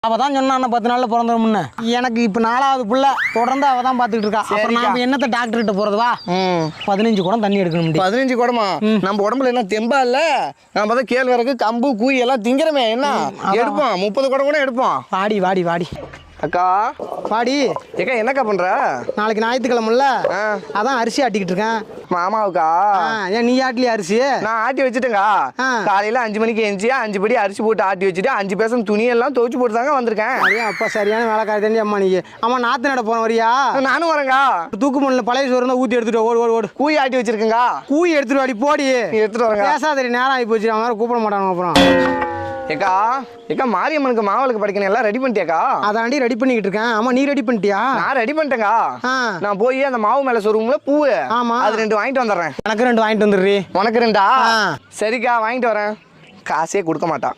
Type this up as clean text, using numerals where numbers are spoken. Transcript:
அவள் தான் சொன்னா 10 நாளில் பிறந்தோம் முன்ன. எனக்கு இப்போ 4வது புள்ள தொடர்ந்து அவள் தான் பார்த்துக்கிட்டு இருக்கா. அப்புறம் நாம என்னத்த டாக்டர்கிட்ட போகிறதுவா? 15 குடம் தண்ணி எடுக்கணும். 15 குடமா? நம்ம உடம்புல என்ன தெம்பா இல்ல? நம்ம பார்த்தா கேழ்வரகு கம்பு கூய் எல்லாம் திங்கிறமே, என்ன எடுப்போம் 30 குடம் கூட எடுப்போம். வாடி வாடி வாடி அக்கா. வாடி. ஏக்கா என்னக்கா பண்ற? நாளைக்கு ஞாயிற்றுக்கிழமைல அதான் அரிசி ஆட்டிக்கிட்டு இருக்கேன். மாமாவுக்கா? ஏன் நீ ஆட்டலையா அரிசி? நான் ஆட்டி வச்சுட்டேங்க. காலையில 5 மணிக்கு எழுந்துச்சு 5 படி அரிசி போட்டு ஆட்டி வச்சுட்டு 5 பேசம் துணியெல்லாம் துவைச்சு போட்டு தாங்க வந்திருக்கேன். அப்பா சரியான வேலைக்காரி தாண்டி அம்மா. நீ அம்மா நாத்து நட போன வரியா? நானும் வரேங்க. தூக்கு மண்ணில் பழைய சோறு இருந்தா ஊற்றி எடுத்துட்டு ஓடு ஓடு ஓடு. கூய் ஆட்டி வச்சிருக்கேங்க. கூய் எடுத்துட்டு வாடி போடி. எடுத்துட்டு வரேங்க. பேசாதடி, நேரம் ஆகி போச்சு. அவன் வேற கூப்பிட மாட்டானுங்க அப்புறம். ஏக்கா ஏக்கா மாரியம்மனுக்கு மாவளுக்கு படிக்கணும் எல்லாம் ரெடி பண்ணிட்டியாக்கா? அதாண்டி ரெடி பண்ணிக்கிட்டு இருக்கேன். ஆமா நீ ரெடி பண்ணிட்டியா? நான் ரெடி பண்ணிட்டேங்க. நான் போய் அந்த மாவு மேல சொருகும்ல பூவு, ஆமா அது 2 வாங்கிட்டு வந்துடுறேன். எனக்கு 2 வாங்கிட்டு வந்துடுறீ. உனக்கு 2? சரிக்கா வாங்கிட்டு வரேன். காசே கொடுக்க மாட்டான்.